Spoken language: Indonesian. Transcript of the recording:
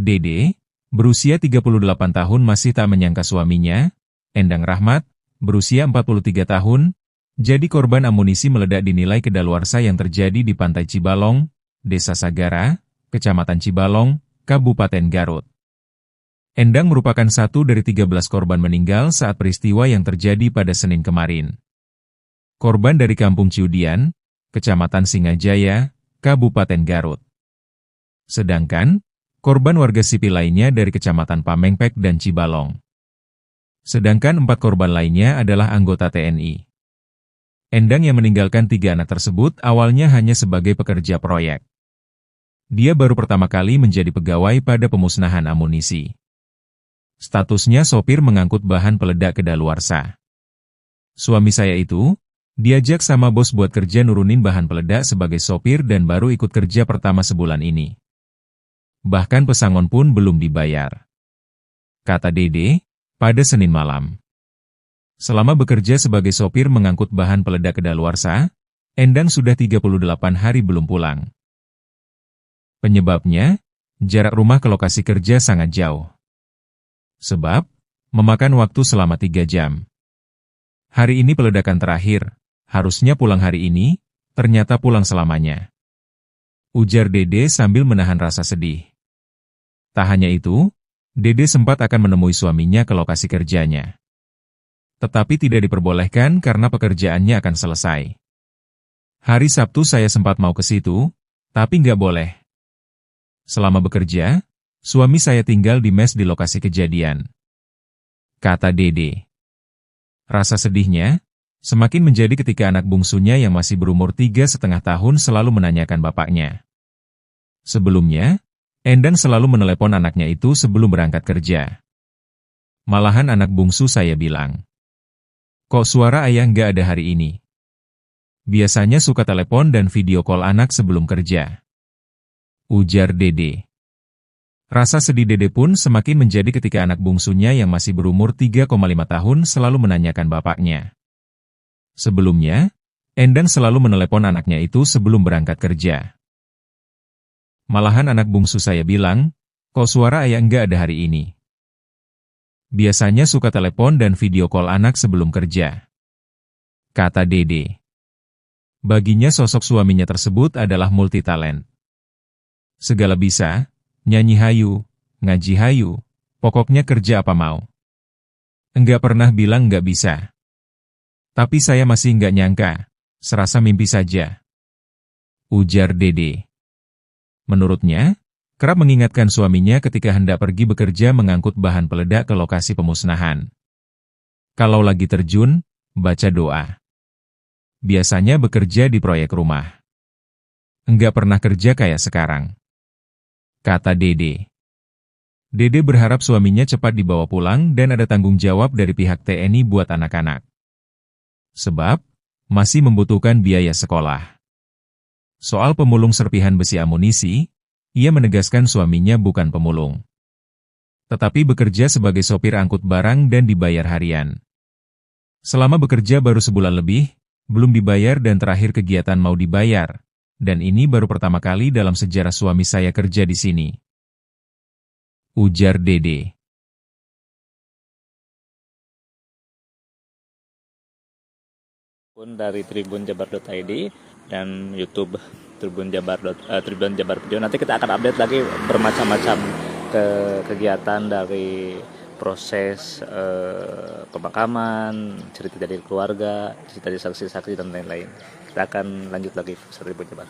Dede, berusia 38 tahun masih tak menyangka suaminya, Endang Rahmat, berusia 43 tahun, jadi korban amunisi meledak dinilai kedaluarsa yang terjadi di Pantai Cibalong, Desa Sagara, Kecamatan Cibalong, Kabupaten Garut. Endang merupakan satu dari 13 korban meninggal saat peristiwa yang terjadi pada Senin kemarin. Korban dari Kampung Ciudian, Kecamatan Singajaya, Kabupaten Garut. Sedangkan, korban warga sipil lainnya dari Kecamatan Pamengpek dan Cibalong. Sedangkan 4 korban lainnya adalah anggota TNI. Endang yang meninggalkan 3 anak tersebut awalnya hanya sebagai pekerja proyek. Dia baru pertama kali menjadi pegawai pada pemusnahan amunisi. Statusnya sopir mengangkut bahan peledak kedaluarsa. Suami saya itu, diajak sama bos buat kerja nurunin bahan peledak sebagai sopir dan baru ikut kerja pertama sebulan ini. Bahkan pesangon pun belum dibayar. Kata Dede, pada Senin malam. Selama bekerja sebagai sopir mengangkut bahan peledak kedaluarsa, Endang sudah 38 hari belum pulang. Penyebabnya, jarak rumah ke lokasi kerja sangat jauh. Sebab, memakan waktu selama 3 jam. Hari ini peledakan terakhir, harusnya pulang hari ini, ternyata pulang selamanya. Ujar Dede sambil menahan rasa sedih. Tak hanya itu, Dede sempat akan menemui suaminya ke lokasi kerjanya. Tetapi tidak diperbolehkan karena pekerjaannya akan selesai. Hari Sabtu saya sempat mau ke situ, tapi nggak boleh. Selama bekerja, suami saya tinggal di mes di lokasi kejadian. Kata Dede. Rasa sedihnya semakin menjadi ketika anak bungsunya yang masih berumur 3,5 tahun selalu menanyakan bapaknya. Sebelumnya, Endang selalu menelepon anaknya itu sebelum berangkat kerja. Malahan anak bungsu saya bilang, "Kok suara ayah nggak ada hari ini?" Biasanya suka telepon dan video call anak sebelum kerja. Ujar Dede. Rasa sedih Dede pun semakin menjadi ketika anak bungsunya yang masih berumur 3,5 tahun selalu menanyakan bapaknya. Sebelumnya, Endang selalu menelepon anaknya itu sebelum berangkat kerja. Malahan anak bungsu saya bilang, "Kok suara ayah nggak ada hari ini?" Biasanya suka telepon dan video call anak sebelum kerja. Kata Dede. Baginya sosok suaminya tersebut adalah multitalent. Segala bisa, nyanyi hayu, ngaji hayu, pokoknya kerja apa mau. Enggak pernah bilang nggak bisa. Tapi saya masih nggak nyangka, serasa mimpi saja. Ujar Dede. Menurutnya, kerap mengingatkan suaminya ketika hendak pergi bekerja mengangkut bahan peledak ke lokasi pemusnahan. Kalau lagi terjun, baca doa. Biasanya bekerja di proyek rumah. Enggak pernah kerja kayak sekarang. Kata Dede. Dede berharap suaminya cepat dibawa pulang dan ada tanggung jawab dari pihak TNI buat anak-anak. Sebab, masih membutuhkan biaya sekolah. Soal pemulung serpihan besi amunisi, ia menegaskan suaminya bukan pemulung. Tetapi bekerja sebagai sopir angkut barang dan dibayar harian. Selama bekerja baru sebulan lebih, belum dibayar dan terakhir kegiatan mau dibayar. Dan ini baru pertama kali dalam sejarah suami saya kerja di sini. Ujar Dede. Pun dari tribunjabar.id dan YouTube Tribun Jabar Video. Nanti kita akan update lagi bermacam-macam kegiatan dari proses pemakaman, cerita dari keluarga, cerita dari saksi-saksi dan lain-lain. Kita akan lanjut lagi Tribun Jabar.